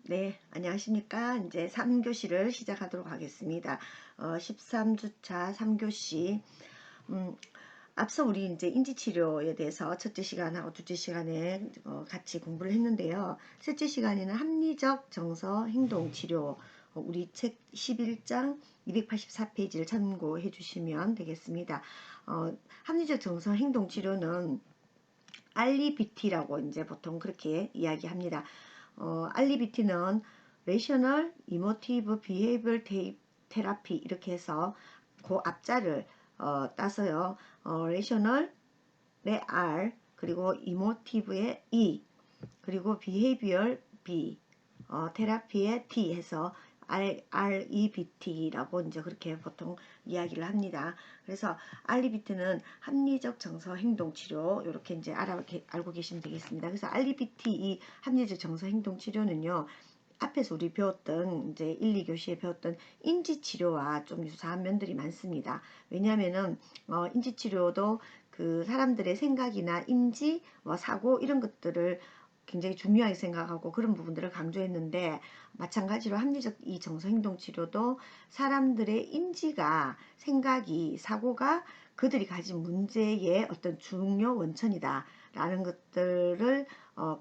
네, 안녕하십니까. 이제 3교시를 시작하도록 하겠습니다. 13주차 3교시. 음, 앞서 우리 이제 인지치료에 대해서 첫째 시간하고 둘째 시간에 같이 공부를 했는데요. 셋째 시간에는 합리적 정서 행동치료, 우리 책 11장 284페이지를 참고해 주시면 되겠습니다. 합리적 정서 행동치료는 REBT라고 이제 보통 그렇게 이야기합니다. REBT는 Rational Emotive Behavioral Therapy 이렇게 해서 그 앞자를 따서요. Rational의 R 그리고 Emotive의 E 그리고 Behavioral B 테라피의 T 해서 REBT라고 이제 그렇게 보통 이야기를 합니다. 그래서 REBT는 합리적 정서 행동 치료 이렇게 이제 알고 계시면 되겠습니다. 그래서 REBT 이 합리적 정서 행동 치료는요. 앞에서 우리 배웠던 이제 1, 2교시에 배웠던 인지치료와 좀 유사한 면들이 많습니다. 왜냐하면은 인지치료도 그 사람들의 생각이나 인지, 사고 이런 것들을 굉장히 중요하게 생각하고 그런 부분들을 강조했는데 마찬가지로 합리적 이 정서행동치료도 사람들의 인지가 생각이 사고가 그들이 가진 문제의 어떤 중요 원천이다 라는 것들을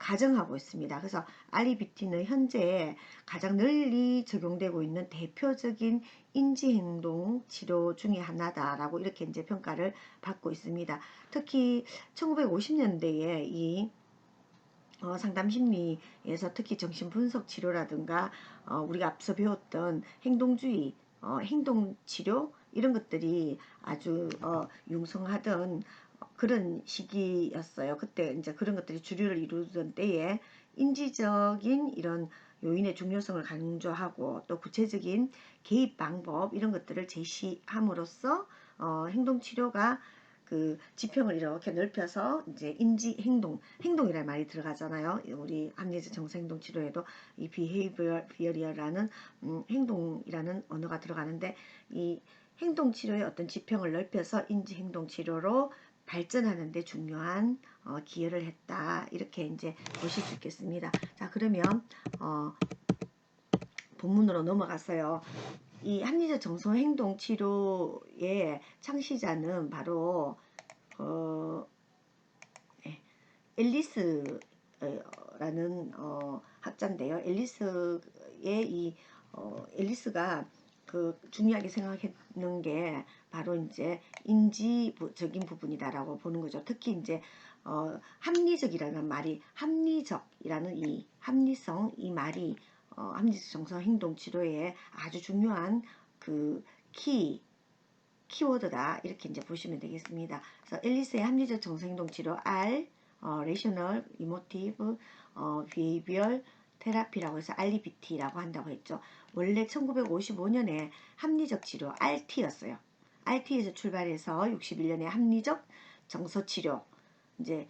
가정하고 있습니다. 그래서 REBT는 현재 가장 널리 적용되고 있는 대표적인 인지행동 치료 중의 하나다라고 이렇게 이제 평가를 받고 있습니다. 특히 1950년대에 이 상담심리에서 특히 정신분석 치료라든가 우리가 앞서 배웠던 행동주의, 행동치료 이런 것들이 아주 융성하던 그런 시기였어요. 그때 이제 그런 것들이 주류를 이루던 때에 인지적인 이런 요인의 중요성을 강조하고 또 구체적인 개입 방법 이런 것들을 제시함으로써 행동치료가 그 지평을 이렇게 넓혀서 이제 인지 행동이라는 말이 들어가잖아요. 우리 합리적 정서 행동 치료에도 이 behavior이라는 행동이라는 언어가 들어가는데 이 행동 치료의 어떤 지평을 넓혀서 인지 행동 치료로 발전하는 데 중요한 기여를 했다. 이렇게 이제 보실 수 있겠습니다. 자, 그러면 본문으로 넘어갔어요. 이 합리적 정서 행동 치료의 창시자는 바로 앨리스라는 학자인데요. 앨리스가 그 중요하게 생각하는 게 바로 이제 인지적인 부분이다라고 보는 거죠. 특히 이제 합리적이라는 말이 합리적이라는 이 합리성 이 말이 합리적 정서 행동 치료에 아주 중요한 그 키워드다 이렇게 이제 보시면 되겠습니다. 그래서 앨리스의 합리적 정서행동 치료 R, Rational, Emotive, Behavioral 테라피라고 해서 REBT라고 한다고 했죠. 원래 1955년에 합리적 치료 RT였어요. RT에서 출발해서 61년에 합리적 정서 치료 이제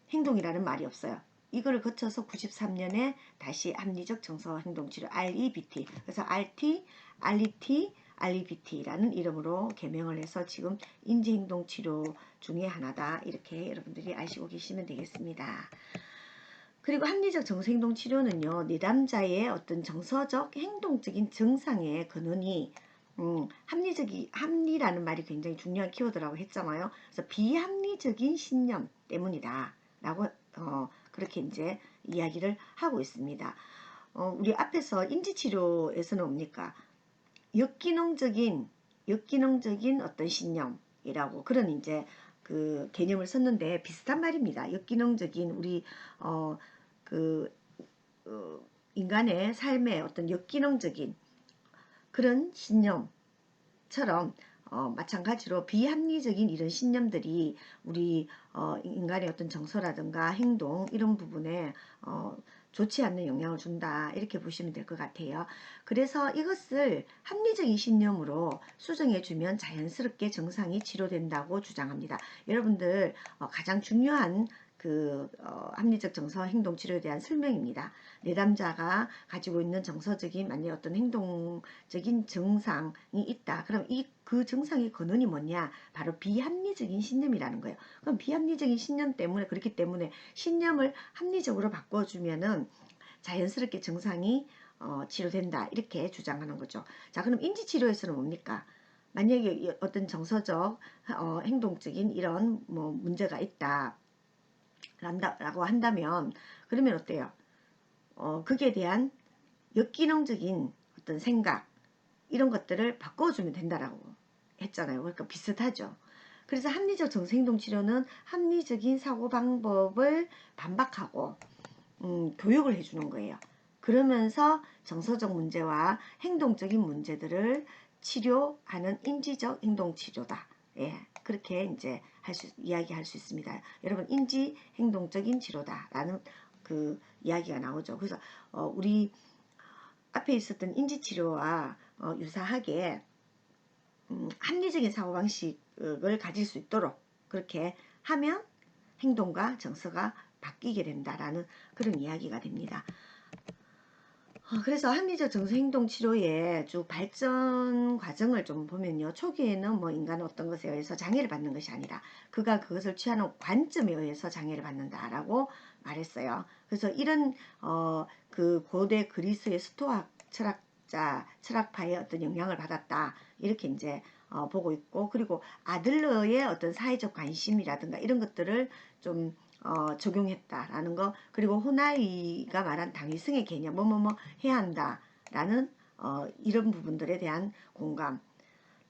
행동이라는 말이 없어요. 이걸 거쳐서 93년에 다시 합리적 정서 행동 치료 REBT 그래서 RT, RET, REBT라는 이름으로 개명을 해서 지금 인지행동 치료 중에 하나다 이렇게 여러분들이 아시고 계시면 되겠습니다. 그리고 합리적 정서행동 치료는요, 내담자의 어떤 정서적 행동적인 증상의 근원이 합리라는 말이 굉장히 중요한 키워드라고 했잖아요. 그래서 비합리적인 신념 때문이다 라고 그렇게 이제 이야기를 하고 있습니다. 우리 앞에서 인지치료에서는 뭡니까? 역기능적인 어떤 신념이라고 그런 이제 그 개념을 썼는데 비슷한 말입니다. 역기능적인 우리 그 인간의 삶의 어떤 역기능적인 그런 신념처럼 마찬가지로 비합리적인 이런 신념들이 우리 인간의 어떤 정서라든가 행동 이런 부분에 좋지 않는 영향을 준다 이렇게 보시면 될 것 같아요. 그래서 이것을 합리적인 신념으로 수정해주면 자연스럽게 증상이 치료된다고 주장합니다. 여러분들 가장 중요한 그 합리적 정서 행동 치료에 대한 설명입니다. 내담자가 가지고 있는 정서적인 만약 어떤 행동적인 증상이 있다. 그럼 그 증상의 근원이 뭐냐? 바로 비합리적인 신념이라는 거예요. 그럼 비합리적인 신념 때문에 그렇기 때문에 신념을 합리적으로 바꿔주면은 자연스럽게 증상이 치료된다 이렇게 주장하는 거죠. 자, 그럼 인지치료에서는 뭡니까? 만약에 어떤 정서적, 행동적인 이런 뭐 문제가 있다 라고 한다면 그러면 어때요? 거기에 대한 역기능적인 어떤 생각 이런 것들을 바꿔주면 된다라고 했잖아요. 그러니까 비슷하죠. 그래서 합리적 정서행동치료는 합리적인 사고방법을 반박하고 교육을 해주는 거예요. 그러면서 정서적 문제와 행동적인 문제들을 치료하는 인지적 행동치료다. 예, 그렇게 이제 이야기할 수 있습니다. 여러분, 인지 행동적인 치료다라는 그 이야기가 나오죠. 그래서 우리 앞에 있었던 인지치료와 유사하게 합리적인 사고방식을 가질 수 있도록 그렇게 하면 행동과 정서가 바뀌게 된다라는 그런 이야기가 됩니다. 그래서 합리적 정서행동치료의 쭉 발전 과정을 좀 보면요. 초기에는 뭐 인간은 어떤 것에 의해서 장애를 받는 것이 아니라 그가 그것을 취하는 관점에 의해서 장애를 받는다라고 말했어요. 그래서 이런 그 고대 그리스의 스토아 철학파의 어떤 영향을 받았다. 이렇게 이제 보고 있고, 그리고 아들러의 어떤 사회적 관심이라든가 이런 것들을 좀 적용했다라는 거, 그리고 호나이가 말한 당위성의 개념, 뭐뭐뭐 해야 한다라는 이런 부분들에 대한 공감.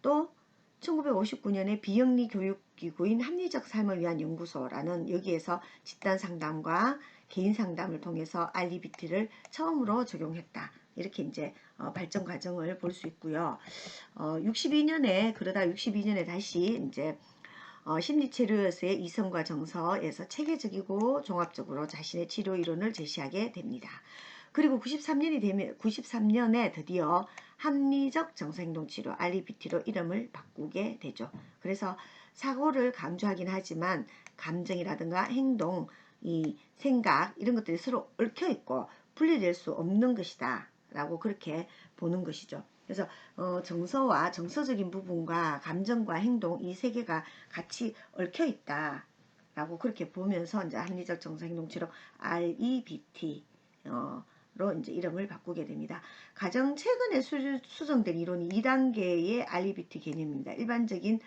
또 1959년에 비영리 교육기구인 합리적 삶을 위한 연구소라는 여기에서 집단 상담과 개인 상담을 통해서 REBT를 처음으로 적용했다. 이렇게 이제 발전 과정을 볼 수 있고요. 62년에 다시 이제 심리치료에서의 이성과 정서에서 체계적이고 종합적으로 자신의 치료 이론을 제시하게 됩니다. 그리고 93년에 드디어 합리적 정서행동치료 REBT로 이름을 바꾸게 되죠. 그래서 사고를 강조하긴 하지만 감정이라든가 행동, 이 생각 이런 것들이 서로 얽혀 있고 분리될 수 없는 것이다 라고 그렇게 보는 것이죠. 그래서 정서와 정서적인 부분과 감정과 행동 이 세 개가 같이 얽혀 있다 라고 그렇게 보면서 이제 합리적 정서행동치료 REBT 로 이제 이름을 바꾸게 됩니다. 가장 최근에 수정된 이론이 2단계의 REBT 개념입니다. 일반적인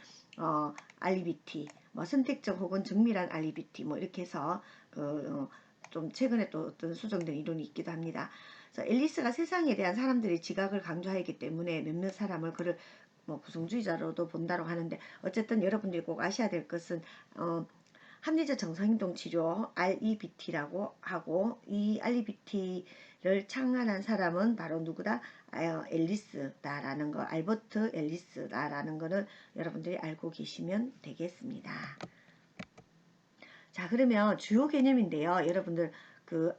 REBT, 뭐 선택적 혹은 정밀한 REBT 뭐 이렇게 해서 좀 최근에 또 어떤 수정된 이론이 있기도 합니다. 그래서 앨리스가 세상에 대한 사람들의 지각을 강조하기 때문에 몇몇 사람을 그를 뭐 구성주의자로도 본다고 하는데, 어쨌든 여러분들이 꼭 아셔야 될 것은 합리적 정서행동치료 REBT라고 하고, 이 REBT를 창안한 사람은 바로 누구다? 앨리스다라는 거, 알버트 앨리스다라는 거를 여러분들이 알고 계시면 되겠습니다. 자, 그러면 주요 개념인데요. 여러분들 그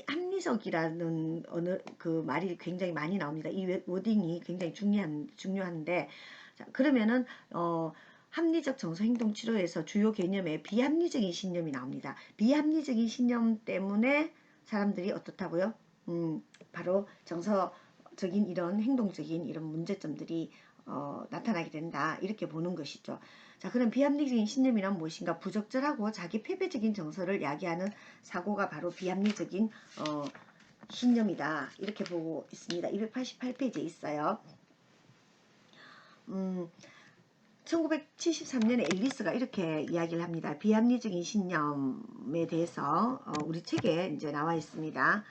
합리적이라는 어느 그 말이 굉장히 많이 나옵니다. 이 워딩이 굉장히 중요한데, 자, 그러면은 합리적 정서행동 치료에서 주요 개념에 비합리적인 신념이 나옵니다. 비합리적인 신념 때문에 사람들이 어떻다고요? 바로 정서적인 이런 행동적인 이런 문제점들이 나타나게 된다. 이렇게 보는 것이죠. 자, 그럼 비합리적인 신념이란 무엇인가? 부적절하고 자기 패배적인 정서를 야기하는 사고가 바로 비합리적인 신념이다. 이렇게 보고 있습니다. 288페이지에 있어요. 1973년에 앨리스가 이렇게 이야기를 합니다. 비합리적인 신념에 대해서 우리 책에 이제 나와 있습니다.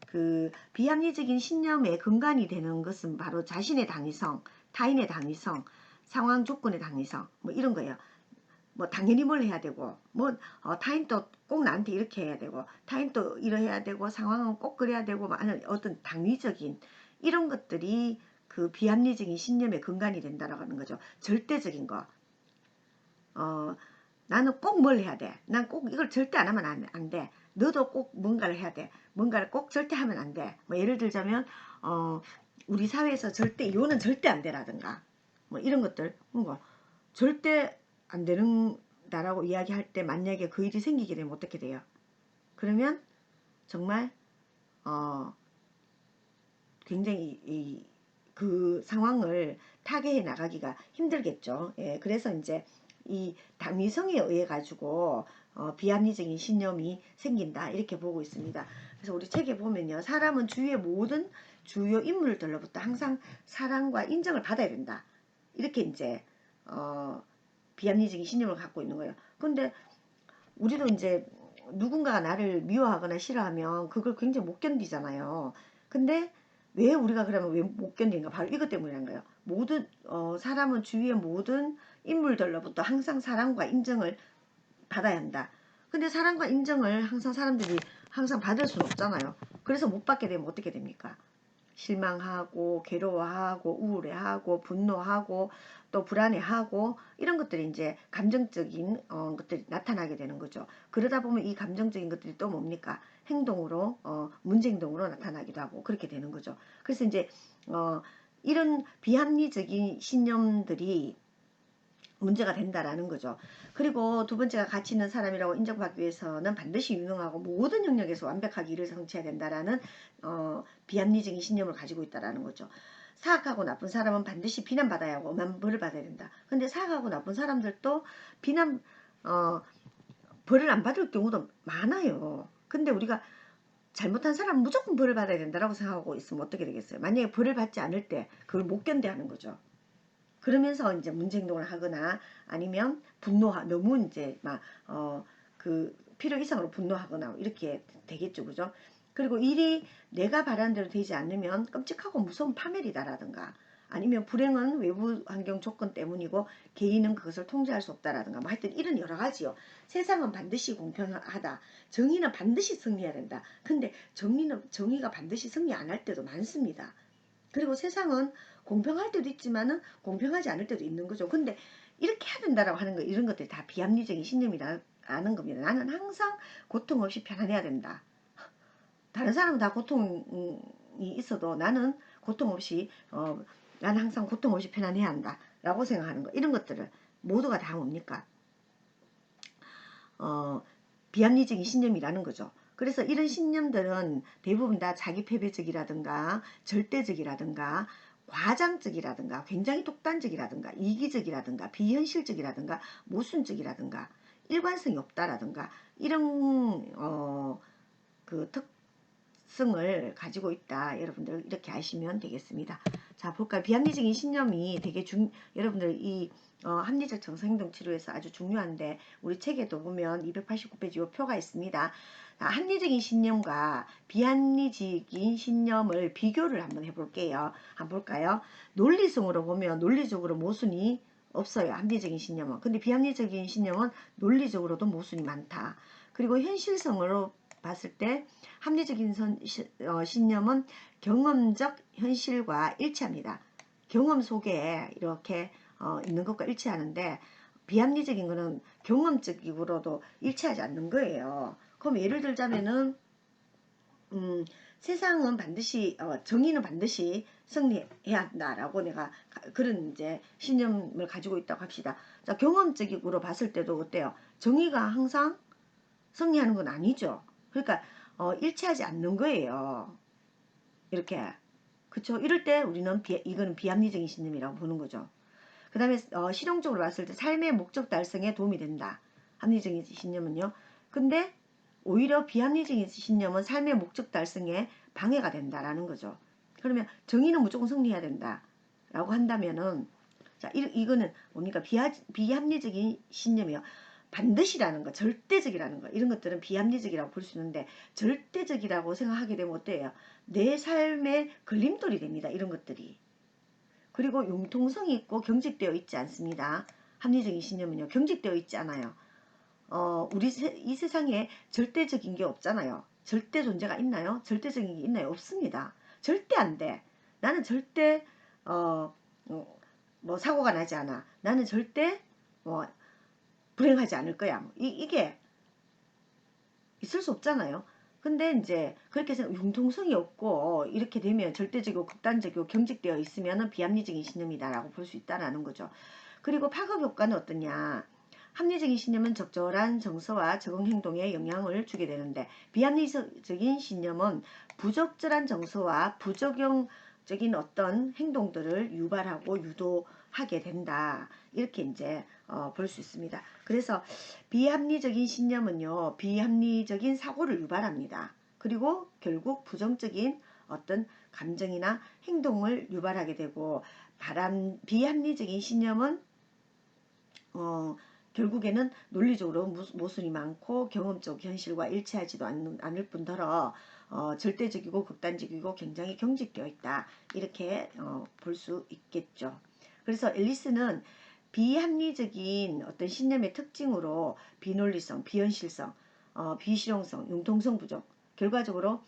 그 비합리적인 신념의 근간이 되는 것은 바로 자신의 당위성, 타인의 당위성, 상황 조건의 당위성 뭐 이런 거예요. 뭐 당연히 뭘 해야 되고 뭐 타인도 꼭 나한테 이렇게 해야 되고 타인도 이래야 되고 상황은 꼭 그래야 되고 뭐 어떤 당위적인 이런 것들이 그 비합리적인 신념의 근간이 된다라고 하는 거죠. 절대적인 거. 나는 꼭 뭘 해야 돼. 난 꼭 이걸 절대 안 하면 안 돼. 너도 꼭 뭔가를 해야 돼. 뭔가를 꼭 절대 하면 안 돼. 뭐 예를 들자면 우리 사회에서 절대 이혼은 절대 안 돼라든가 뭐 이런 것들 뭔가 절대 안 되는다라고 이야기할 때 만약에 그 일이 생기게 되면 어떻게 돼요? 그러면 정말 굉장히 그 상황을 타개해 나가기가 힘들겠죠. 예, 그래서 이제 이 당위성에 의해 가지고 비합리적인 신념이 생긴다 이렇게 보고 있습니다. 그래서 우리 책에 보면요. 사람은 주위의 모든 주요 인물들로부터 항상 사랑과 인정을 받아야 된다. 이렇게 이제 비합리적인 신념을 갖고 있는 거예요. 근데 우리도 이제 누군가가 나를 미워하거나 싫어하면 그걸 굉장히 못 견디잖아요. 근데 왜 우리가 그러면 왜 못 견디는가? 바로 이것 때문이라는 거예요. 모든 사람은 주위의 모든 인물들로부터 항상 사랑과 인정을 받아야 한다. 근데 사랑과 인정을 항상 사람들이 항상 받을 수는 없잖아요. 그래서 못 받게 되면 어떻게 됩니까? 실망하고 괴로워하고 우울해하고 분노하고 또 불안해하고 이런 것들이 이제 감정적인 것들이 나타나게 되는 거죠. 그러다 보면 이 감정적인 것들이 또 뭡니까? 행동으로 문제 행동으로 나타나기도 하고 그렇게 되는 거죠. 그래서 이제 이런 비합리적인 신념들이 문제가 된다라는 거죠. 그리고 두 번째가 가치 있는 사람이라고 인정받기 위해서는 반드시 유능하고 모든 영역에서 완벽하게 일을 성취해야 된다라는 비합리적인 신념을 가지고 있다라는 거죠. 사악하고 나쁜 사람은 반드시 비난받아야 하고 엄한 벌을 받아야 된다. 근데 사악하고 나쁜 사람들도 비난 벌을 안 받을 경우도 많아요. 근데 우리가 잘못한 사람은 무조건 벌을 받아야 된다라고 생각하고 있으면 어떻게 되겠어요? 만약에 벌을 받지 않을 때 그걸 못 견뎌하는 거죠. 그러면서 이제 문제 행동을 하거나 아니면 너무 이제 막 그 필요 이상으로 분노하거나 이렇게 되겠죠, 그죠? 그리고 일이 내가 바라는 대로 되지 않으면 끔찍하고 무서운 파멸이다라든가 아니면 불행은 외부 환경 조건 때문이고 개인은 그것을 통제할 수 없다라든가 뭐 하여튼 이런 여러 가지요. 세상은 반드시 공평하다. 정의는 반드시 승리해야 된다. 근데 정의가 반드시 승리 안 할 때도 많습니다. 그리고 세상은 공평할 때도 있지만은 공평하지 않을 때도 있는 거죠. 근데 이렇게 해야 된다라고 하는 거 이런 것들이 다 비합리적인 신념이라는 겁니다. 나는 항상 고통 없이 편안해야 된다. 다른 사람은 다 고통이 있어도 나는 고통 없이 나는 항상 고통 없이 편안해야 한다라고 생각하는 거. 이런 것들을 모두가 다 뭡니까? 비합리적인 신념이라는 거죠. 그래서 이런 신념들은 대부분 다 자기 패배적이라든가 절대적이라든가 과장적이라든가 굉장히 독단적이라든가 이기적이라든가 비현실적이라든가 모순적이라든가 일관성이 없다라든가 이런 그 특성을 가지고 있다. 여러분들 이렇게 아시면 되겠습니다. 자, 볼까요? 비합리적인 신념이 되게 여러분들 이 합리적 정서행동치료에서 아주 중요한데 우리 책에도 보면 289페이지 요 표가 있습니다. 합리적인 신념과 비합리적인 신념을 비교를 한번 해볼게요. 한번 볼까요? 논리성으로 보면 논리적으로 모순이 없어요. 합리적인 신념은. 근데 비합리적인 신념은 논리적으로도 모순이 많다. 그리고 현실성으로 봤을 때 합리적인 신념은 경험적 현실과 일치합니다. 경험 속에 이렇게 있는 것과 일치하는데 비합리적인 거는 경험적으로도 일치하지 않는 거예요. 그럼 예를 들자면은 세상은 반드시 정의는 반드시 승리해야 한다라고 내가 그런 이제 신념을 가지고 있다고 합시다. 자, 경험적으로 봤을 때도 어때요? 정의가 항상 승리하는 건 아니죠. 그러니까 일치하지 않는 거예요. 이렇게 그쵸? 이럴 때 우리는 이거는 비합리적인 신념이라고 보는 거죠. 그 다음에 실용적으로 봤을 때 삶의 목적 달성에 도움이 된다. 합리적인 신념은요. 근데 오히려 비합리적인 신념은 삶의 목적 달성에 방해가 된다라는 거죠. 그러면 정의는 무조건 승리해야 된다라고 한다면은 자 이거는 뭡니까 비합리적인 신념이요. 반드시라는 거, 절대적이라는 거 이런 것들은 비합리적이라고 볼 수 있는데 절대적이라고 생각하게 되면 어때요? 내 삶의 걸림돌이 됩니다. 이런 것들이. 그리고 융통성이 있고 경직되어 있지 않습니다. 합리적인 신념은요. 경직되어 있지 않아요. 이 세상에 절대적인 게 없잖아요. 절대 존재가 있나요? 절대적인 게 있나요? 없습니다. 절대 안 돼. 나는 절대 뭐 사고가 나지 않아. 나는 절대 뭐 불행하지 않을 거야. 이게 있을 수 없잖아요. 근데 이제 그렇게 해서 융통성이 없고 이렇게 되면 절대적이고 극단적이고 경직되어 있으면 비합리적인 신념이다라고 볼 수 있다라는 거죠. 그리고 파급 효과는 어떠냐? 합리적인 신념은 적절한 정서와 적응 행동에 영향을 주게 되는데 비합리적인 신념은 부적절한 정서와 부적용적인 어떤 행동들을 유발하고 유도하게 된다. 이렇게 이제 볼 수 있습니다. 그래서 비합리적인 신념은요, 비합리적인 사고를 유발합니다. 그리고 결국 부정적인 어떤 감정이나 행동을 유발하게 되고, 비합리적인 신념은 결국에는 논리적으로 모순이 많고 경험적 현실과 일치하지도 않을 뿐더러 절대적이고 극단적이고 굉장히 경직되어 있다, 이렇게 볼 수 있겠죠. 그래서 앨리스는 비합리적인 어떤 신념의 특징으로 비논리성, 비현실성, 비실용성, 융통성 부족, 결과적으로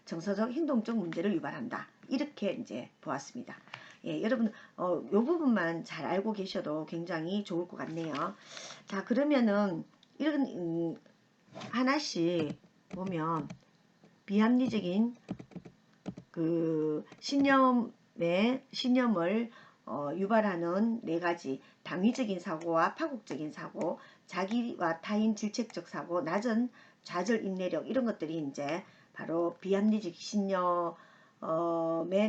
정서적, 행동적 문제를 유발한다, 이렇게 이제 보았습니다. 예, 여러분 요 부분만 잘 알고 계셔도 굉장히 좋을 것 같네요. 자, 그러면은 이런 하나씩 보면 비합리적인 그 신념을 유발하는 네 가지: 당위적인 사고와 파국적인 사고, 자기와 타인 질책적 사고, 낮은 좌절 인내력, 이런 것들이 이제 바로 비합리적 신념의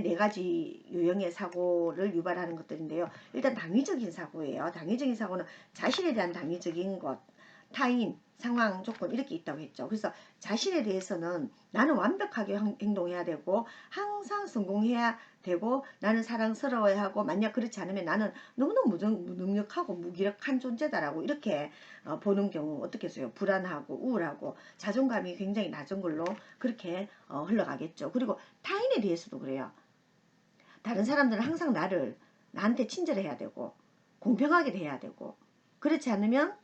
네 가지 유형의 사고를 유발하는 것들인데요. 일단 당위적인 사고예요. 당위적인 사고는 자신에 대한 당위적인 것, 타인, 상황, 조건, 이렇게 있다고 했죠. 그래서 자신에 대해서는 나는 완벽하게 행동해야 되고 항상 성공해야 되고 나는 사랑스러워야 하고, 만약 그렇지 않으면 나는 너무너무 무능력하고 무기력한 존재다라고 이렇게 보는 경우 어떻게 해서요? 불안하고 우울하고 자존감이 굉장히 낮은 걸로 그렇게 흘러가겠죠. 그리고 타인에 대해서도 그래요. 다른 사람들은 항상 나한테 친절해야 되고 공평하게 대해야 되고, 그렇지 않으면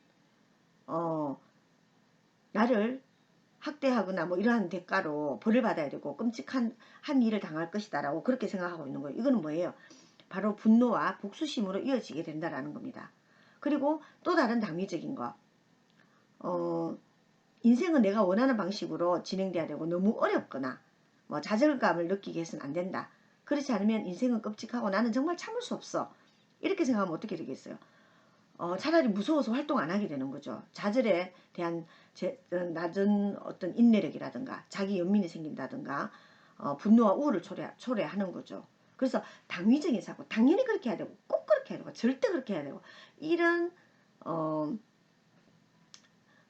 나를 학대하거나 뭐 이러한 대가로 벌을 받아야 되고 끔찍한 일을 당할 것이다 라고 그렇게 생각하고 있는 거예요. 이거는 뭐예요? 바로 분노와 복수심으로 이어지게 된다라는 겁니다. 그리고 또 다른 당위적인 거, 인생은 내가 원하는 방식으로 진행돼야 되고 너무 어렵거나 뭐 좌절감을 느끼게 해서는 안 된다. 그렇지 않으면 인생은 끔찍하고 나는 정말 참을 수 없어, 이렇게 생각하면 어떻게 되겠어요? 차라리 무서워서 활동 안 하게 되는 거죠. 좌절에 대한 낮은 어떤 인내력이라든가 자기 연민이 생긴다든가 분노와 우울을 초래하는 거죠. 그래서 당위적인 사고, 당연히 그렇게 해야 되고 꼭 그렇게 해야 되고 절대 그렇게 해야 되고, 이런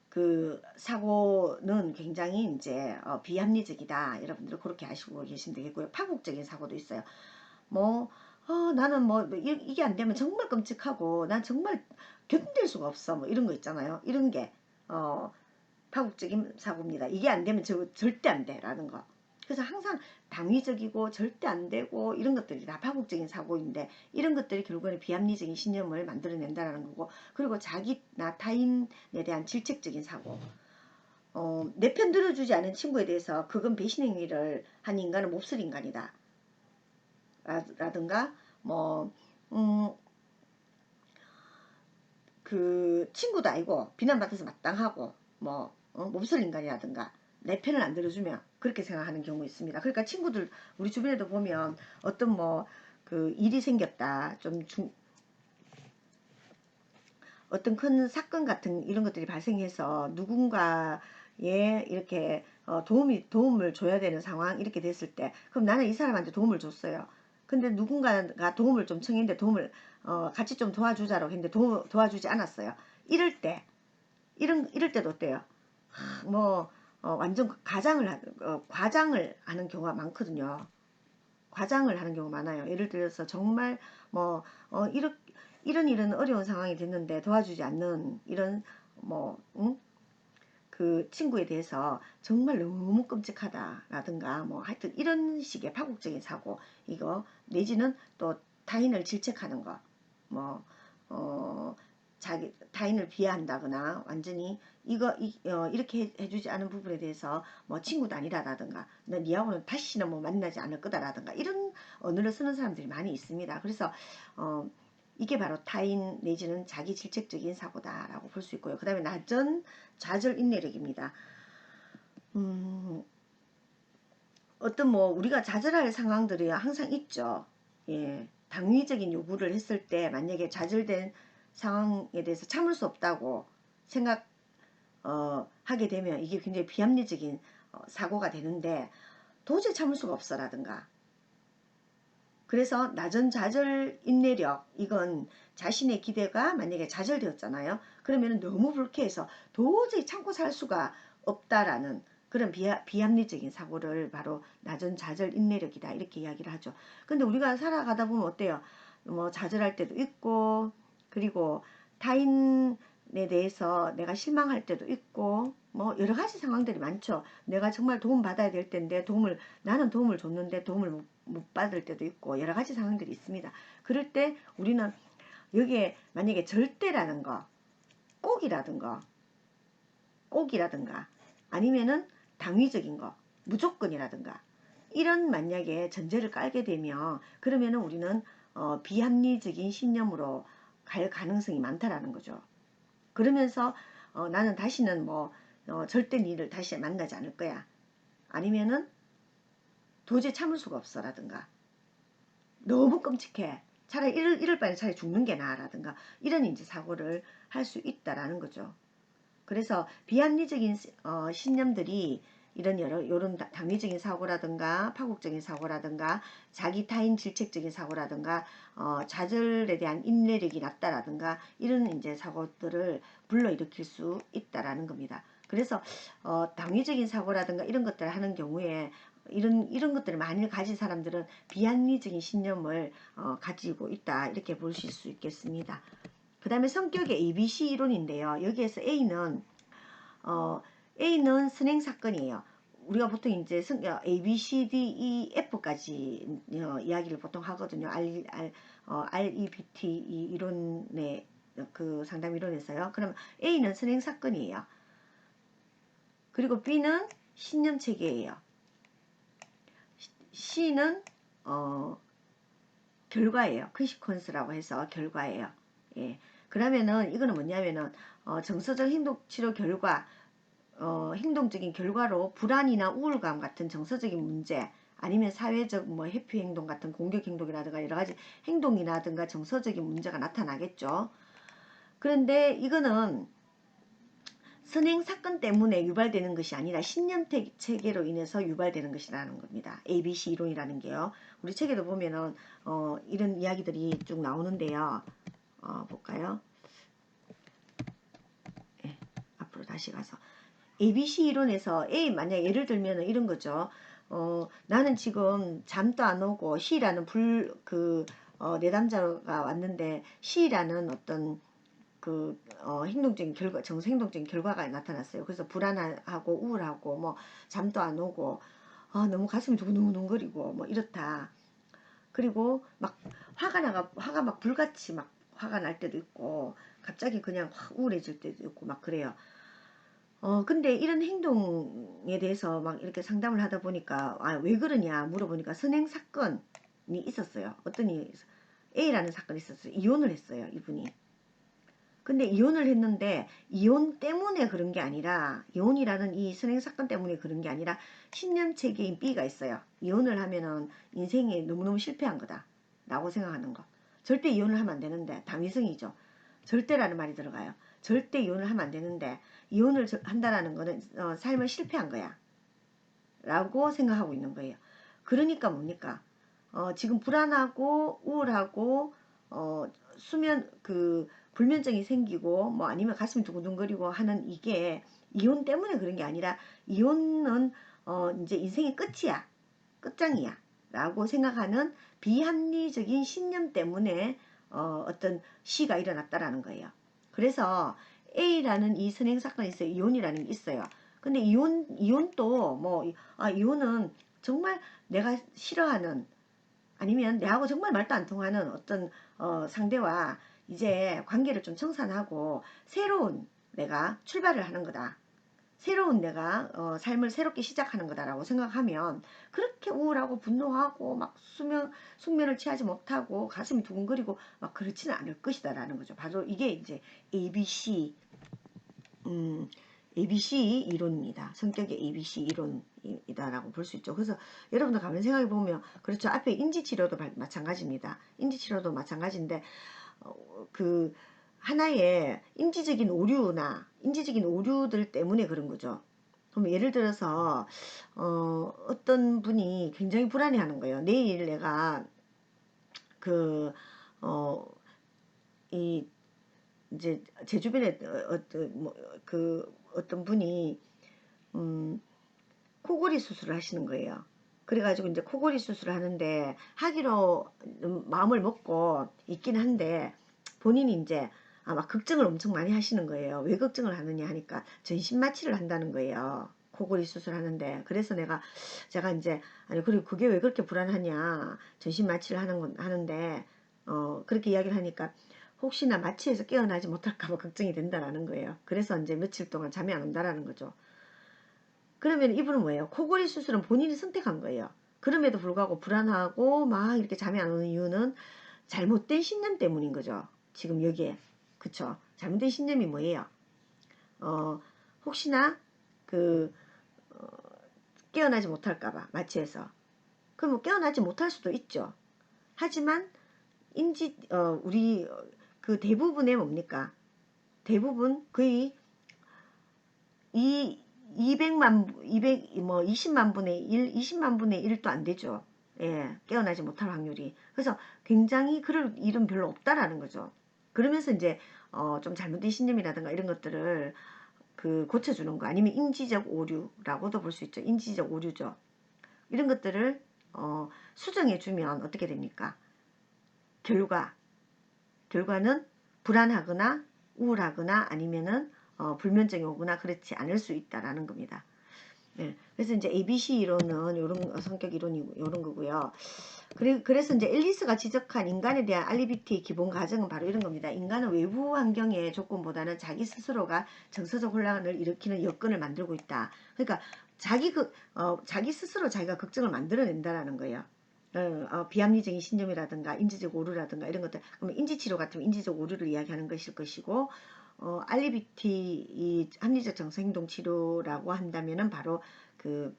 그 사고는 굉장히 이제 비합리적이다. 여러분들 그렇게 아시고 계시면 되겠고요. 파국적인 사고도 있어요. 뭐 나는 뭐 이게 안 되면 정말 끔찍하고 난 정말 견딜 수가 없어, 뭐 이런 거 있잖아요. 이런 게 파국적인 사고입니다. 이게 안 되면 절대 안 돼라는 거. 그래서 항상 당위적이고 절대 안 되고 이런 것들이 다 파국적인 사고인데, 이런 것들이 결국에는 비합리적인 신념을 만들어낸다는 거고, 그리고 자기나 타인에 대한 질책적인 사고, 내 편 들어주지 않은 친구에 대해서 그건 배신 행위를 한 인간은 몹쓸 인간이다 라든가, 뭐 그 친구도 아니고 비난받아서 마땅하고 뭐 몹쓸 인간이라든가 내 편을 안 들어주면 그렇게 생각하는 경우 있습니다. 그러니까 친구들 우리 주변에도 보면 어떤 뭐 그 일이 생겼다, 어떤 큰 사건 같은 이런 것들이 발생해서 누군가에 이렇게 도움을 줘야 되는 상황, 이렇게 됐을 때 그럼 나는 이 사람한테 도움을 줬어요. 근데 누군가가 도움을 좀 청했는데 도움을 같이 좀 도와주자라고 했는데 도와주지 않았어요. 이럴 때도 어때요? 뭐 완전 과장을 하는 경우가 많거든요. 과장을 하는 경우가 많아요. 예를 들어서 정말 뭐 이런 어려운 상황이 됐는데 도와주지 않는 이런 뭐 그 친구에 대해서 정말 너무 끔찍하다라든가 뭐 하여튼 이런 식의 파국적인 사고, 이거 내지는 또 타인을 질책하는 거, 뭐 자기 타인을 비하한다거나 완전히 이렇게 해주지 않은 부분에 대해서 뭐 친구도 아니다라든가 너 니하고는 다시는 뭐 만나지 않을 거다라든가 이런 언어를 쓰는 사람들이 많이 있습니다. 그래서 이게 바로 타인 내지는 자기 질책적인 사고다라고 볼 수 있고요. 그 다음에 낮은 좌절 인내력입니다. 어떤 뭐 우리가 좌절할 상황들이 항상 있죠. 예, 당위적인 요구를 했을 때 만약에 좌절된 상황에 대해서 참을 수 없다고 생각하게 되면 이게 굉장히 비합리적인 사고가 되는데, 도저히 참을 수가 없어라든가, 그래서 낮은 좌절 인내력, 이건 자신의 기대가 만약에 좌절되었잖아요. 그러면 너무 불쾌해서 도저히 참고 살 수가 없다라는 그런 비합리적인 사고를 바로 낮은 좌절 인내력이다 이렇게 이야기를 하죠. 근데 우리가 살아가다 보면 어때요? 뭐 좌절할 때도 있고, 그리고 타인에 대해서 내가 실망할 때도 있고, 뭐 여러 가지 상황들이 많죠. 내가 정말 도움 받아야 될 텐데 나는 도움을 줬는데 도움을 못 받을 때도 있고, 여러 가지 상황들이 있습니다. 그럴 때 우리는 여기에 만약에 절대라는 거, 꼭이라든가 아니면은 당위적인 거, 무조건이라든가 이런 만약에 전제를 깔게 되면, 그러면은 우리는 비합리적인 신념으로 갈 가능성이 많다라는 거죠. 그러면서 나는 다시는 절대 니를 다시 만나지 않을 거야, 아니면은 도저히 참을 수가 없어라든가, 너무 끔찍해, 차라리 이럴 바에 차라리 죽는 게 나아라든가, 이런 이제 사고를 할 수 있다라는 거죠. 그래서 비합리적인 신념들이 이런 당위적인 사고라든가 파국적인 사고라든가 자기 타인 질책적인 사고라든가 좌절에 대한 인내력이 낮다라든가 이런 이제 사고들을 불러일으킬 수 있다라는 겁니다. 그래서 당위적인 사고라든가 이런 것들을 하는 경우에 이런 것들을 많이 가진 사람들은 비합리적인 신념을 가지고 있다 이렇게 보실 수 있겠습니다. 그 다음에 성격의 ABC 이론인데요. 여기에서 어, A는 선행 사건이에요. 우리가 보통 이제 A, B, C, D, E, F까지 이야기를 보통 하거든요. E, B, T 이 이론의 그 상담 이론에서요. 그럼 A는 선행 사건이에요. 그리고 B는 신념 체계예요. C는 결과예요. 컨시퀀스라고 해서 결과예요. 예. 그러면은 이거는 뭐냐면은 정서적 행동치료 결과, 행동적인 결과로 불안이나 우울감 같은 정서적인 문제, 아니면 사회적 회피 행동 같은 공격 행동이라든가 여러 가지 행동이라든가 정서적인 문제가 나타나겠죠. 그런데 이거는 선행 사건 때문에 유발되는 것이 아니라 신념 체계로 인해서 유발되는 것이라는 겁니다. ABC 이론이라는 게요. 우리 책에도 보면은 이런 이야기들이 쭉 나오는데요. 볼까요? 네, 앞으로 다시 가서 ABC 이론에서 만약 예를 들면 이런 거죠. 나는 지금 잠도 안 오고 C라는 내담자가 왔는데 C라는 어떤 행동적인 결과, 정서 행동적인 결과가 나타났어요. 그래서 불안하고 우울하고 잠도 안 오고 너무 가슴이 두근두근거리고 이렇다. 그리고 막 화가 막 불같이 막 화가 날 때도 있고 갑자기 그냥 확 우울해질 때도 있고 막 그래요. 근데 이런 행동에 대해서 막 이렇게 상담을 하다 보니까 왜 그러냐 물어보니까 선행 사건이 있었어요. 어떤 일이 A라는 사건이 있었어요. 이혼을 했어요, 이분이. 근데 이혼을 했는데 이혼 때문에 그런 게 아니라, 이혼이라는 이 선행 사건 때문에 그런 게 아니라 신념 체계인 B가 있어요. 이혼을 하면은 인생이 너무너무 실패한 거다 라고 생각하는 거. 절대 이혼을 하면 안 되는데, 당위성이죠. 절대라는 말이 들어가요. 절대 이혼을 하면 안 되는데 이혼을 한다라는 거는 삶을 실패한 거야 라고 생각하고 있는 거예요. 그러니까 뭡니까? 지금 불안하고 우울하고 수면 불면증이 생기고 아니면 가슴이 두근두근거리고 하는 이게 이혼 때문에 그런 게 아니라, 이혼은 이제 인생의 끝이야, 끝장이야 라고 생각하는 비합리적인 신념 때문에 어떤 시가 일어났다라는 거예요. 그래서 A라는 이 선행 사건이 있어요. 이혼이라는 게 있어요. 근데 이혼도 이혼은 정말 내가 싫어하는, 아니면 내하고 정말 말도 안 통하는 어떤 상대와 이제 관계를 좀 청산하고 새로운 내가 출발을 하는 거다. 새로운 내가 삶을 새롭게 시작하는 거다라고 생각하면 그렇게 우울하고 분노하고 막 숙면을 취하지 못하고 가슴이 두근거리고 막 그렇지는 않을 것이다라는 거죠. 바로 이게 이제 ABC ABC 이론입니다. 성격의 ABC 이론이다라고 볼 수 있죠. 그래서 여러분들 가만 생각해 보면 그렇죠. 앞에 인지치료도 마찬가지입니다. 인지치료도 마찬가지인데 그 하나의 인지적인 오류들 때문에 그런 거죠. 그럼 예를 들어서 어떤 분이 굉장히 불안해하는 거예요. 내일 내가 그 이제 제 주변에 어떤 분이 코골이 수술을 하시는 거예요. 그래가지고 이제 코골이 수술을 하는데 하기로 마음을 먹고 있긴 한데 본인이 이제 아마 걱정을 엄청 많이 하시는 거예요. 왜 걱정을 하느냐 하니까 전신 마취를 한다는 거예요. 코골이 수술하는데. 그래서 제가 이제 아니 그리고 그게 왜 그렇게 불안하냐, 전신 마취를 하는데 그렇게 이야기를 하니까 혹시나 마취해서 깨어나지 못할까 봐 걱정이 된다라는 거예요. 그래서 이제 며칠 동안 잠이 안 온다라는 거죠. 그러면 이분은 뭐예요? 코골이 수술은 본인이 선택한 거예요. 그럼에도 불구하고 불안하고 막 이렇게 잠이 안 오는 이유는 잘못된 신념 때문인 거죠. 지금 여기에. 그쵸? 잘못된 신념이 뭐예요? 어, 혹시나 그 깨어나지 못할까봐 마취해서. 그럼 뭐 깨어나지 못할 수도 있죠. 하지만 우리 그 대부분의 뭡니까? 대부분 거의 이 200만 200 뭐 20만 분의 1, 20만 분의 1도 안 되죠. 예, 깨어나지 못할 확률이. 그래서 굉장히 그럴 일은 별로 없다라는 거죠. 그러면서 이제 좀 잘못된 신념이라든가 이런 것들을 그 고쳐주는 거, 아니면 인지적 오류라고도 볼 수 있죠. 인지적 오류죠. 이런 것들을 수정해 주면 어떻게 됩니까? 결과는 불안하거나 우울하거나 아니면은 불면증이 오거나 그렇지 않을 수 있다라는 겁니다. 네, 그래서 이제 ABC 이론은 이런 성격 이론이 이런 거고요. 그래서 이제 앨리스가 지적한 인간에 대한 알리비티의 기본 가정은 바로 이런 겁니다. 인간은 외부 환경의 조건보다는 자기 스스로가 정서적 혼란을 일으키는 여건을 만들고 있다. 그러니까 자기 스스로 자기가 걱정을 만들어낸다라는 거예요. 비합리적인 신념이라든가 인지적 오류라든가 이런 것들. 그러면 인지치료 같으면 인지적 오류를 이야기하는 것일 것이고, 알리비티, 이 합리적 정서행동 치료라고 한다면은 바로 그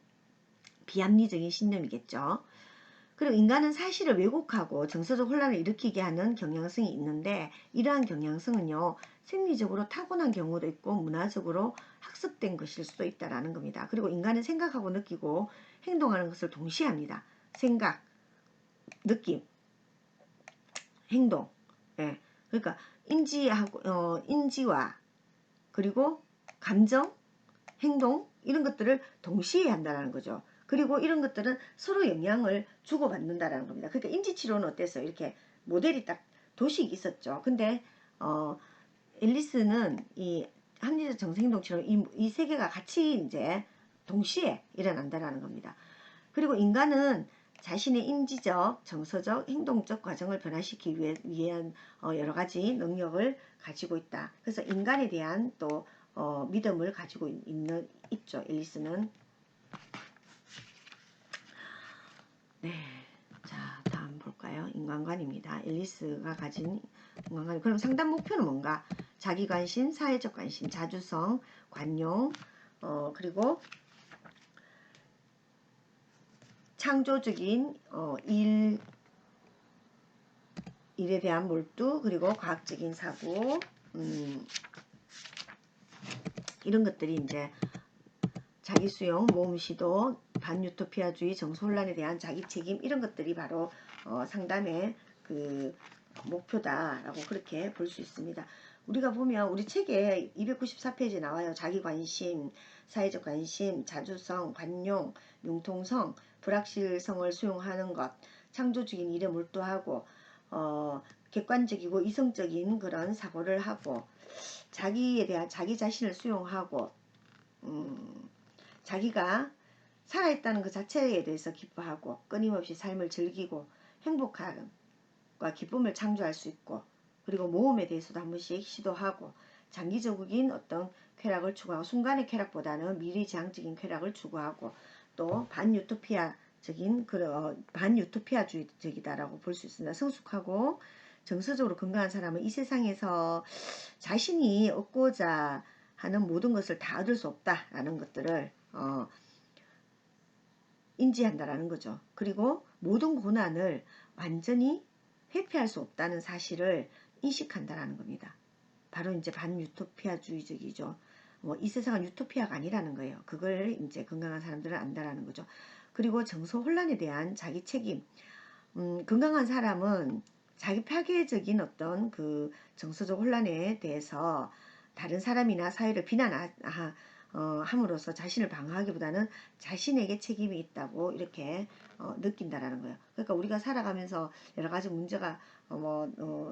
비합리적인 신념이겠죠. 그리고 인간은 사실을 왜곡하고 정서적 혼란을 일으키게 하는 경향성이 있는데, 이러한 경향성은요, 생리적으로 타고난 경우도 있고 문화적으로 학습된 것일 수도 있다라는 겁니다. 그리고 인간은 생각하고 느끼고 행동하는 것을 동시에 합니다. 생각, 느낌, 행동. 예. 그러니까 인지와 그리고 감정, 행동 이런 것들을 동시에 한다는 거죠. 그리고 이런 것들은 서로 영향을 주고받는다라는 겁니다. 그러니까 인지치료는 어땠어요? 이렇게 모델이 딱 도식이 있었죠. 근데 앨리스는 이 합리적 정서행동치료 이 세 개가 같이 이제 동시에 일어난다라는 겁니다. 그리고 인간은 자신의 인지적, 정서적, 행동적 과정을 변화시키기 위한 여러 가지 능력을 가지고 있다. 그래서 인간에 대한 또 믿음을 가지고 있죠. 앨리스는. 네. 자, 다음 볼까요? 인간관입니다. 앨리스가 가진 인간관. 그럼 상담 목표는 뭔가? 자기 관심, 사회적 관심, 자주성, 관용, 그리고 창조적인 일에 대한 몰두, 그리고 과학적인 사고, 이런 것들이 이제 자기 수용, 모험 시도, 반유토피아주의, 정서 혼란에 대한 자기 책임 이런 것들이 바로 상담의 그 목표다라고 그렇게 볼 수 있습니다. 우리가 보면 우리 책에 294페이지에 나와요. 자기 관심, 사회적 관심, 자주성, 관용, 융통성, 불확실성을 수용하는 것, 창조적인 일에 몰두하고 객관적이고 이성적인 그런 사고를 하고 자기에 대한 자기 자신을 수용하고 자기가 살아있다는 그 자체에 대해서 기뻐하고 끊임없이 삶을 즐기고 행복함과 기쁨을 창조할 수 있고 그리고 모험에 대해서도 한 번씩 시도하고 장기적인 어떤 쾌락을 추구하고 순간의 쾌락보다는 미래지향적인 쾌락을 추구하고 또 반유토피아주의적이다라고 볼 수 있습니다. 성숙하고 정서적으로 건강한 사람은 이 세상에서 자신이 얻고자 하는 모든 것을 다 얻을 수 없다라는 것들을 인지한다라는 거죠. 그리고 모든 고난을 완전히 회피할 수 없다는 사실을 인식한다라는 겁니다. 바로 이제 반유토피아주의적이죠. 이 세상은 유토피아가 아니라는 거예요. 그걸 이제 건강한 사람들은 안다라는 거죠. 그리고 정서 혼란에 대한 자기 책임. 건강한 사람은 자기 파괴적인 어떤 그 정서적 혼란에 대해서 다른 사람이나 사회를 함으로써 자신을 방어하기보다는 자신에게 책임이 있다고 이렇게 느낀다라는 거예요. 그러니까 우리가 살아가면서 여러 가지 문제가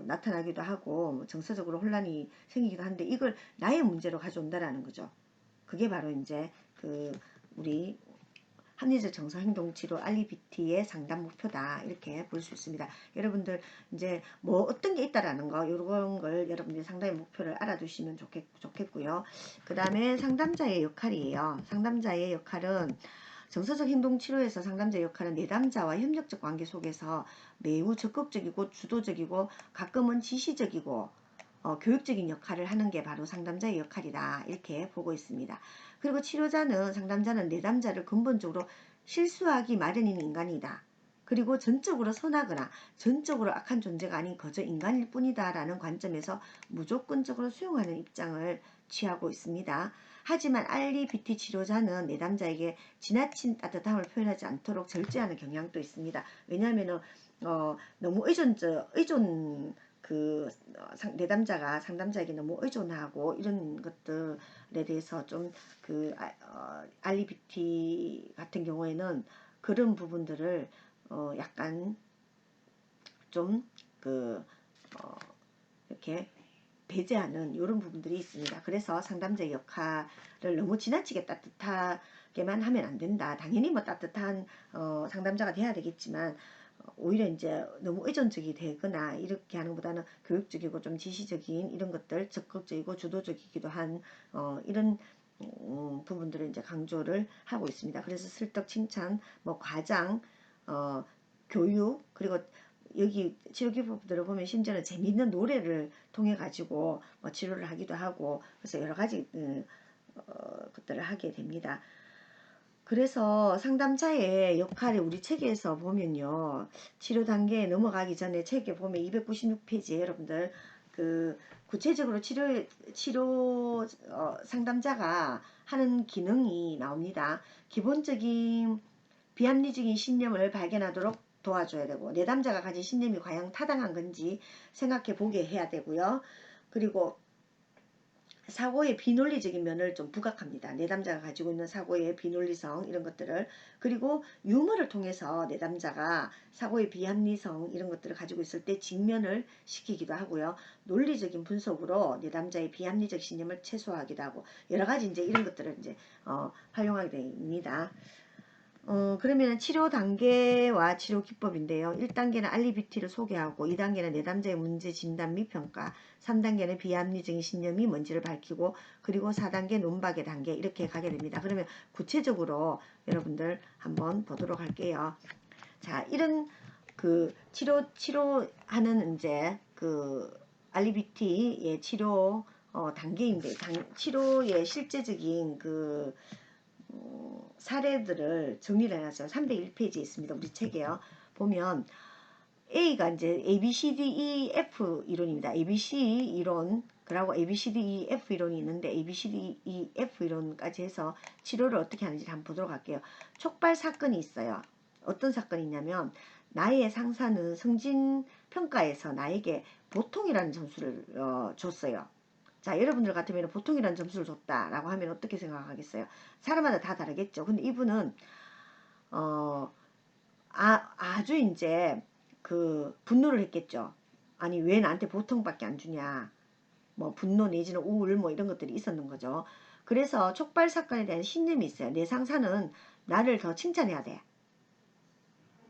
나타나기도 하고 뭐 정서적으로 혼란이 생기기도 하는데 이걸 나의 문제로 가져온다라는 거죠. 그게 바로 이제 그 우리 합리적 정서 행동 치료 알리비티의 상담 목표다 이렇게 볼 수 있습니다. 여러분들 이제 뭐 어떤 게 있다라는 거 이런 걸 여러분들이 상담의 목표를 알아두시면 좋겠고요. 그 다음에 상담자의 역할이에요. 상담자의 역할은 정서적 행동 치료에서 상담자의 역할은 내담자와 협력적 관계 속에서 매우 적극적이고 주도적이고 가끔은 지시적이고 교육적인 역할을 하는 게 바로 상담자의 역할이다 이렇게 보고 있습니다. 그리고 상담자는 내담자를 근본적으로 실수하기 마련인 인간이다. 그리고 전적으로 선하거나 전적으로 악한 존재가 아닌 거저 인간일 뿐이다 라는 관점에서 무조건적으로 수용하는 입장을 취하고 있습니다. 하지만 REBT 치료자는 내담자에게 지나친 따뜻함을 표현하지 않도록 절제하는 경향도 있습니다. 왜냐하면 너무 의존 내담자가 상담자에게 너무 의존하고 이런 것들에 대해서 좀 REBT 같은 경우에는 그런 부분들을 약간 좀 이렇게 배제하는 이런 부분들이 있습니다. 그래서 상담자의 역할을 너무 지나치게 따뜻하게만 하면 안 된다. 당연히 뭐 따뜻한 상담자가 돼야 되겠지만 오히려 이제 너무 의존적이 되거나 이렇게 하는 것보다는 교육적이고 좀 지시적인 이런 것들 적극적이고 주도적이기도 한 이런 부분들을 이제 강조를 하고 있습니다. 그래서 슬쩍 칭찬, 뭐 과장, 교육 그리고 여기 치료기법들을 보면 심지어는 재미있는 노래를 통해 가지고 치료를 하기도 하고 그래서 여러 가지 것들을 하게 됩니다. 그래서 상담자의 역할을 우리 책에서 보면요. 치료 단계에 넘어가기 전에 책에 보면 296페이지에 여러분들 구체적으로 치료 상담자가 하는 기능이 나옵니다. 기본적인 비합리적인 신념을 발견하도록 도와줘야 되고 내담자가 가진 신념이 과연 타당한 건지 생각해 보게 해야 되고요. 그리고 사고의 비논리적인 면을 좀 부각합니다. 내담자가 가지고 있는 사고의 비논리성 이런 것들을 그리고 유머를 통해서 내담자가 사고의 비합리성 이런 것들을 가지고 있을 때 직면을 시키기도 하고요. 논리적인 분석으로 내담자의 비합리적 신념을 최소화하기도 하고 여러 가지 이제 이런 것들을 이제 활용하게 됩니다. 그러면 치료 단계와 치료 기법인데요. 1단계는 REBT를 소개하고 2단계는 내담자의 문제 진단 및 평가 3단계는 비합리적인 신념이 뭔지를 밝히고 그리고 4단계 논박의 단계 이렇게 가게 됩니다. 그러면 구체적으로 여러분들 한번 보도록 할게요. 자, 이런 치료하는 이제 REBT의 치료 단계인데 치료의 실제적인 사례들을 정리를 해놨어요. 301페이지에 있습니다. 우리 책에요. 보면 A가 이제 ABCDEF 이론입니다. ABC 이론 그리고 ABCDEF 이론이 있는데 ABCDEF 이론까지 해서 치료를 어떻게 하는지 한번 보도록 할게요. 촉발 사건이 있어요. 어떤 사건이 있냐면 나의 상사는 성진평가에서 나에게 보통이라는 점수를 줬어요. 자, 여러분들 같으면 보통이라는 점수를 줬다라고 하면 어떻게 생각하겠어요? 사람마다 다 다르겠죠. 근데 이분은 아주 이제 분노를 했겠죠. 아니 왜 나한테 보통밖에 안 주냐. 뭐 분노 내지는 우울 뭐 이런 것들이 있었는 거죠. 그래서 촉발 사건에 대한 신념이 있어요. 내 상사는 나를 더 칭찬해야 돼.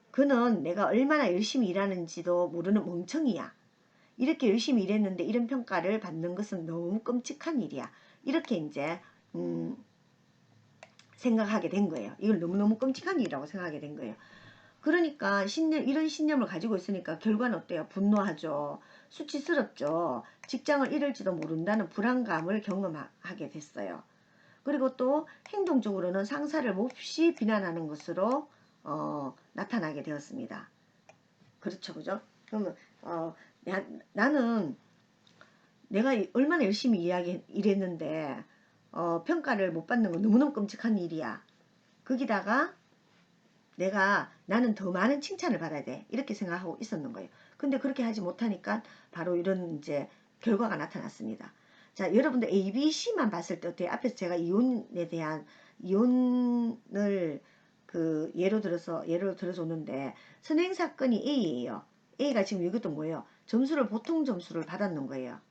그는 내가 얼마나 열심히 일하는지도 모르는 멍청이야. 이렇게 열심히 일했는데 이런 평가를 받는 것은 너무 끔찍한 일이야. 이렇게 이제 생각하게 된 거예요. 이걸 너무너무 끔찍한 일이라고 생각하게 된 거예요. 그러니까 이런 신념을 가지고 있으니까 결과는 어때요? 분노하죠. 수치스럽죠. 직장을 잃을지도 모른다는 불안감을 경험하게 됐어요. 그리고 또 행동적으로는 상사를 몹시 비난하는 것으로 나타나게 되었습니다. 그렇죠, 그죠? 그러면 나는 내가 얼마나 열심히 일했는데 평가를 못 받는 건 너무너무 끔찍한 일이야. 거기다가 나는 더 많은 칭찬을 받아야 돼. 이렇게 생각하고 있었는 거예요. 근데 그렇게 하지 못하니까 바로 이런 이제 결과가 나타났습니다. 자, 여러분들 A, B, C만 봤을 때 어때요? 앞에서 제가 이혼에 대한 이혼을 그 예로 들어서 줬는데 선행 사건이 A예요. A가 지금 이것도 뭐예요? 점수를 보통 점수를 받았는 거예요.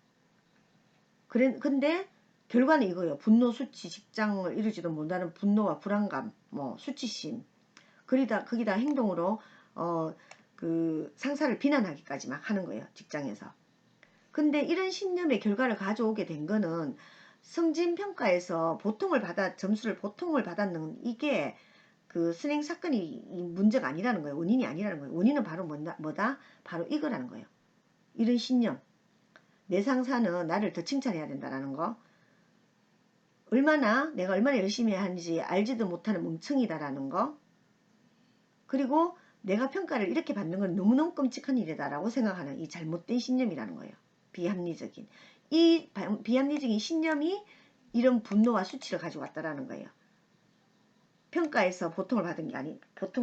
근데 결과는 이거예요. 분노, 수치, 직장을 이루지도 못하는 분노와 불안감, 뭐 수치심. 거기다 행동으로 그 상사를 비난하기까지 막 하는 거예요. 직장에서. 근데 이런 신념의 결과를 가져오게 된 거는 성진평가에서 점수를 보통을 받았는 이게 그 선행 사건이 문제가 아니라는 거예요. 원인이 아니라는 거예요. 원인은 바로 뭐다? 바로 이거라는 거예요. 이런 신념. 내 상사는 나를 더 칭찬해야 된다는 거. 내가 얼마나 열심히 하는지 알지도 못하는 멍청이다라는 거. 그리고 내가 평가를 이렇게 받는 건 너무너무 끔찍한 일이다라고 생각하는 이 잘못된 신념이라는 거예요. 비합리적인. 이 비합리적인 신념이 이런 분노와 수치를 가져왔다라는 거예요. 평가에서 보통을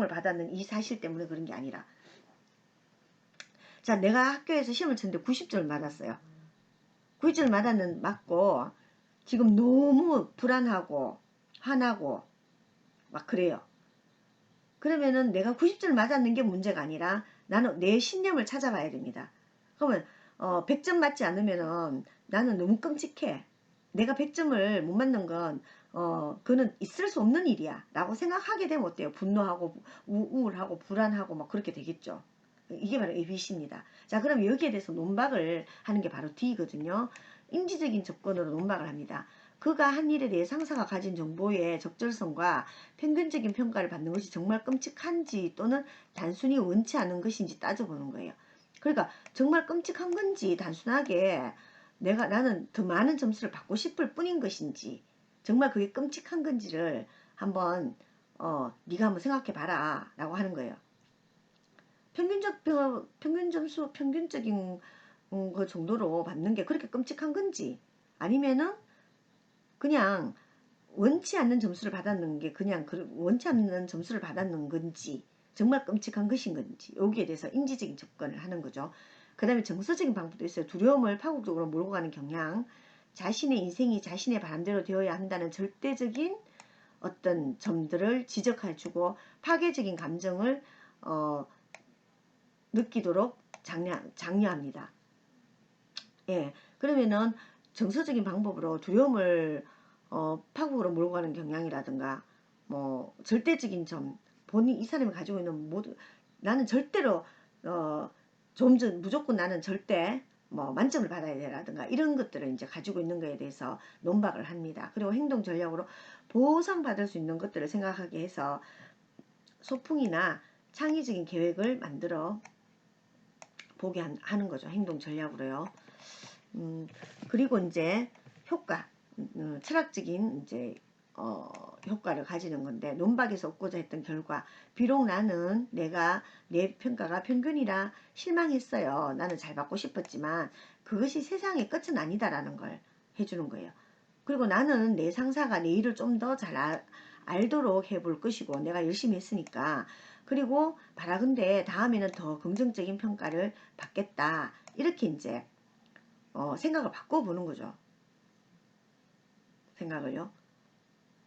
받았는 이 사실 때문에 그런 게 아니라. 자, 내가 학교에서 시험을 쳤는데 90점을 맞았어요. 90점을 맞고 지금 너무 불안하고 화나고 막 그래요. 그러면은 내가 90점을 맞았는 게 문제가 아니라 나는 내 신념을 찾아봐야 됩니다. 그러면 100점 맞지 않으면은 나는 너무 끔찍해. 내가 100점을 못 맞는 건 그거는 있을 수 없는 일이야 라고 생각하게 되면 어때요? 분노하고 우울하고 불안하고 막 그렇게 되겠죠. 이게 바로 ABC입니다. 자, 그럼 여기에 대해서 논박을 하는 게 바로 D거든요. 인지적인 접근으로 논박을 합니다. 그가 한 일에 대해 상사가 가진 정보의 적절성과 평균적인 평가를 받는 것이 정말 끔찍한지 또는 단순히 원치 않은 것인지 따져보는 거예요. 그러니까 정말 끔찍한 건지 단순하게 나는 더 많은 점수를 받고 싶을 뿐인 것인지 정말 그게 끔찍한 건지를 한번 네가 한번 생각해 봐라 라고 하는 거예요. 평균 점수 평균적인 그 정도로 받는 게 그렇게 끔찍한 건지 아니면은 그냥 원치 않는 점수를 받았는 게 그냥 원치 않는 점수를 받았는 건지 정말 끔찍한 것인 건지 여기에 대해서 인지적인 접근을 하는 거죠. 그 다음에 정서적인 방법도 있어요. 두려움을 파국적으로 몰고 가는 경향, 자신의 인생이 자신의 바람대로 되어야 한다는 절대적인 어떤 점들을 지적해주고 파괴적인 감정을 느끼도록 장려합니다. 예, 그러면은 정서적인 방법으로 두려움을 파국으로 몰고 가는 경향이라든가 뭐 절대적인 점 본인 이 사람이 가지고 있는 나는 절대로 무조건 나는 절대 뭐 만점을 받아야 되라든가 이런 것들을 이제 가지고 있는 거에 대해서 논박을 합니다. 그리고 행동 전략으로 보상받을 수 있는 것들을 생각하게 해서 소풍이나 창의적인 계획을 만들어 보게 하는 거죠. 행동 전략으로요. 그리고 이제 효과, 철학적인 이제 효과를 가지는 건데 논박에서 얻고자 했던 결과 비록 내 평가가 평균이라 실망했어요. 나는 잘 받고 싶었지만 그것이 세상의 끝은 아니다라는 걸 해주는 거예요. 그리고 나는 내 상사가 내 일을 좀 더 잘 알도록 해볼 것이고 내가 열심히 했으니까 그리고 바라건대 다음에는 더 긍정적인 평가를 받겠다 이렇게 이제 생각을 바꿔보는 거죠. 생각을요.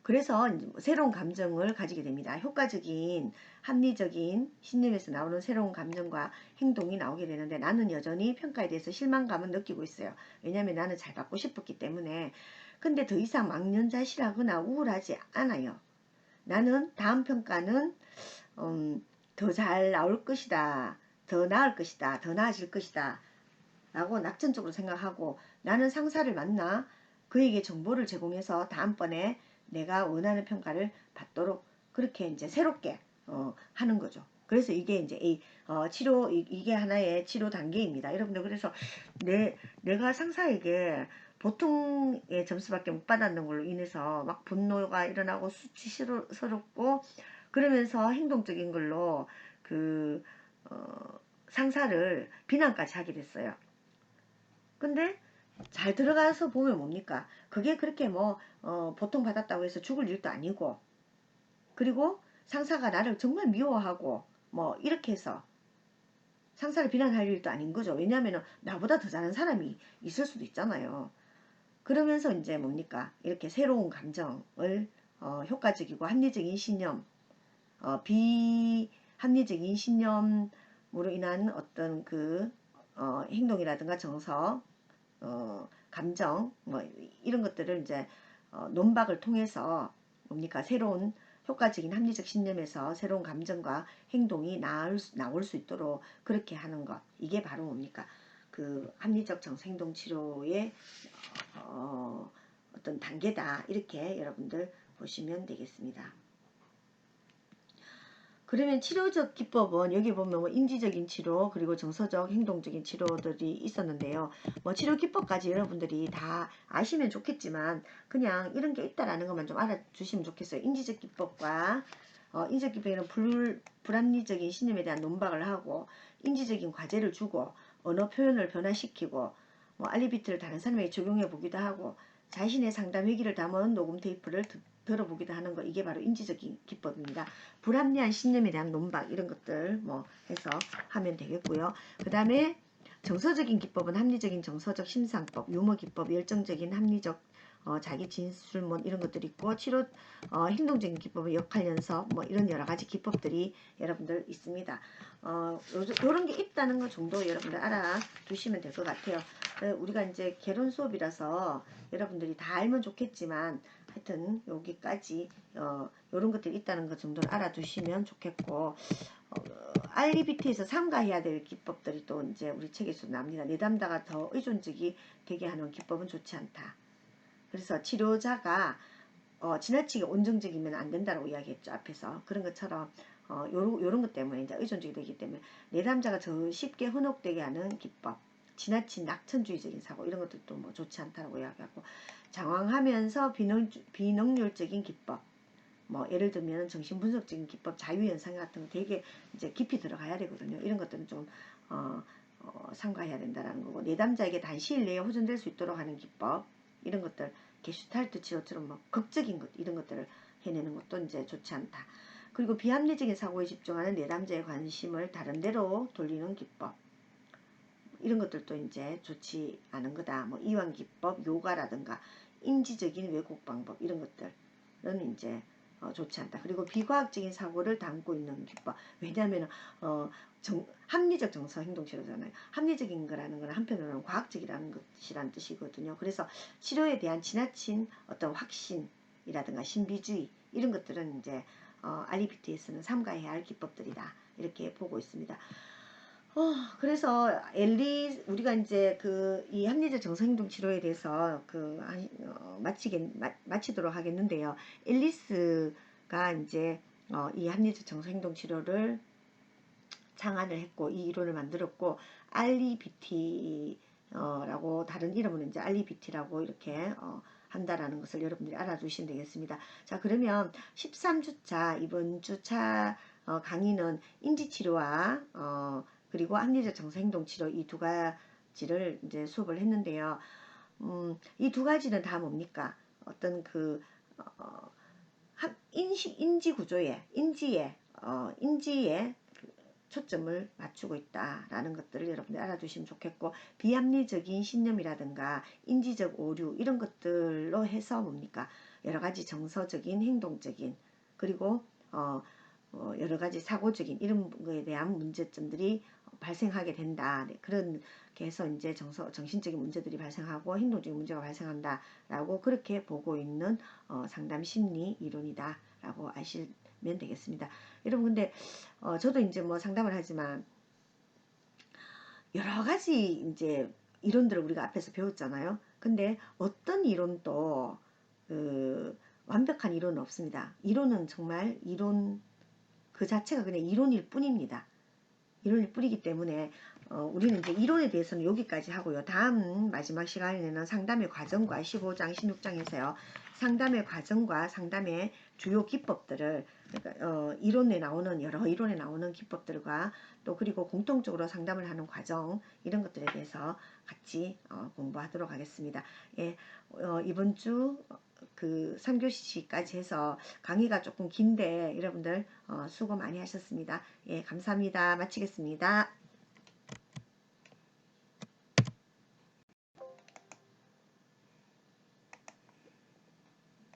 그래서 이제 새로운 감정을 가지게 됩니다. 효과적인 합리적인 신념에서 나오는 새로운 감정과 행동이 나오게 되는데 나는 여전히 평가에 대해서 실망감을 느끼고 있어요. 왜냐하면 나는 잘 받고 싶었기 때문에. 근데 더 이상 망연자실하거나 우울하지 않아요. 나는 다음 평가는 더 잘 나올 것이다. 더 나을 것이다. 더 나아질 것이다. 라고 낙천적으로 생각하고 나는 상사를 만나 그에게 정보를 제공해서 다음번에 내가 원하는 평가를 받도록 그렇게 이제 새롭게 하는 거죠. 그래서 이게 이제 이게 하나의 치료 단계입니다. 여러분들 그래서 내가 상사에게 보통의 점수밖에 못 받았는 걸로 인해서 막 분노가 일어나고 수치스럽고 그러면서 행동적인 걸로 그 상사를 비난까지 하게 됐어요. 근데 잘 들어가서 보면 뭡니까? 그게 그렇게 보통 받았다고 해서 죽을 일도 아니고 그리고 상사가 나를 정말 미워하고 이렇게 해서 상사를 비난할 일도 아닌 거죠. 왜냐하면 나보다 더 잘하는 사람이 있을 수도 있잖아요. 그러면서 이제 뭡니까? 이렇게 새로운 감정을 효과적이고 합리적인 신념, 비합리적인 신념으로 인한 어떤 그 행동이라든가 정서, 감정, 뭐 이런 것들을 이제 논박을 통해서 뭡니까? 새로운 효과적인 합리적 신념에서 새로운 감정과 행동이 나올 수 있도록 그렇게 하는 것. 이게 바로 뭡니까? 그 합리적 정서행동 치료의 어떤 단계다. 이렇게 여러분들 보시면 되겠습니다. 그러면 치료적 기법은 여기 보면 뭐 인지적인 치료 그리고 정서적 행동적인 치료들이 있었는데요. 뭐 치료 기법까지 여러분들이 다 아시면 좋겠지만 그냥 이런 게 있다라는 것만 좀 알아주시면 좋겠어요. 인지적 기법과 인지적 기법에는 불합리적인 신념에 대한 논박을 하고 인지적인 과제를 주고 언어 표현을 변화시키고 뭐 알리비트를 다른 사람에게 적용해 보기도 하고 자신의 상담 회기를 담은 녹음 테이프를 들어보기도 하는 거 이게 바로 인지적인 기법입니다. 불합리한 신념에 대한 논박 이런 것들 뭐 해서 하면 되겠고요. 그 다음에 정서적인 기법은 합리적인 정서적 심상법, 유머 기법, 열정적인 합리적 자기 진술문 이런 것들이 있고 치료 행동적인 기법은 역할 연습 뭐 이런 여러 가지 기법들이 여러분들 있습니다. 요런 게 있다는 것 정도 여러분들 알아두시면 될 것 같아요. 우리가 이제 개론 수업이라서 여러분들이 다 알면 좋겠지만 하여튼 여기까지 이런 것들이 있다는 것 정도를 알아두시면 좋겠고 REBT에서 삼가해야 될 기법들이 또 이제 우리 책에서 나옵니다. 내담자가 더 의존적이 되게 하는 기법은 좋지 않다. 그래서 치료자가 지나치게 온정적이면 안 된다고 이야기했죠. 앞에서. 그런 것처럼 요런 것 때문에 이제 의존적이 되기 때문에 내담자가 더 쉽게 현혹되게 하는 기법. 지나친 낙천주의적인 사고 이런 것들도 뭐 좋지 않다고 이야기하고 장황하면서 비능률적인 기법 뭐 예를 들면 정신분석적인 기법 자유현상 같은 거 되게 이제 깊이 들어가야 되거든요. 이런 것들은 좀 삼가해야 된다라는 거고 내담자에게 단시일 내에 호전될 수 있도록 하는 기법 이런 것들 게슈탈트 치료처럼 뭐 극적인 것 이런 것들을 해내는 것도 이제 좋지 않다. 그리고 비합리적인 사고에 집중하는 내담자의 관심을 다른 데로 돌리는 기법 이런 것들도 이제 좋지 않은 거다. 뭐 이완 기법, 요가라든가 인지적인 왜곡 방법 이런 것들은 이제 좋지 않다. 그리고 비과학적인 사고를 담고 있는 기법. 왜냐하면 합리적 정서 행동 치료잖아요. 합리적인 거라는 건 한편으로는 과학적이라는 것이란 뜻이거든요. 그래서 치료에 대한 지나친 어떤 확신이라든가 신비주의 이런 것들은 이제 REBT에서는 삼가해야 할 기법들이다. 이렇게 보고 있습니다. 그래서 우리가 이제 이 합리적 정서행동 치료에 대해서 마치도록 하겠는데요. 앨리스가 이제 이 합리적 정서행동 치료를 창안을 했고 이 이론을 만들었고 REBT라고 다른 이름은 이제 REBT라고 이렇게 한다라는 것을 여러분들이 알아두시면 되겠습니다. 자 그러면 13주차 이번 주차 강의는 인지치료와 그리고 합리적 정서행동치료 이 두 가지를 이제 수업을 했는데요. 이 두 가지는 다 뭡니까? 어떤 인지 구조에 인지에 초점을 맞추고 있다라는 것들을 여러분들 알아두시면 좋겠고 비합리적인 신념이라든가 인지적 오류 이런 것들로 해서 뭡니까? 여러 가지 정서적인 행동적인 그리고 여러 가지 사고적인 이런 거에 대한 문제점들이 발생하게 된다. 네, 그렇게 해서 이제 정신적인 문제들이 발생하고 행동적인 문제가 발생한다라고 그렇게 보고 있는 상담 심리 이론이다라고 아시면 되겠습니다. 여러분 근데 저도 이제 뭐 상담을 하지만 여러 가지 이제 이론들을 우리가 앞에서 배웠잖아요. 근데 어떤 이론도 완벽한 이론은 없습니다. 이론은 정말 이론 그 자체가 그냥 이론일 뿐입니다. 이론일 뿐이기 때문에 우리는 이제 이론에 대해서는 여기까지 하고요. 다음 마지막 시간에는 상담의 과정과 15장, 16장에서요. 상담의 과정과 상담의 주요 기법들을 그러니까 이론에 나오는 여러 이론에 나오는 기법들과 또 그리고 공통적으로 상담을 하는 과정 이런 것들에 대해서 같이 공부하도록 하겠습니다. 예, 이번 주 3교시까지 해서 강의가 조금 긴데 여러분들 수고 많이 하셨습니다. 예, 감사합니다. 마치겠습니다.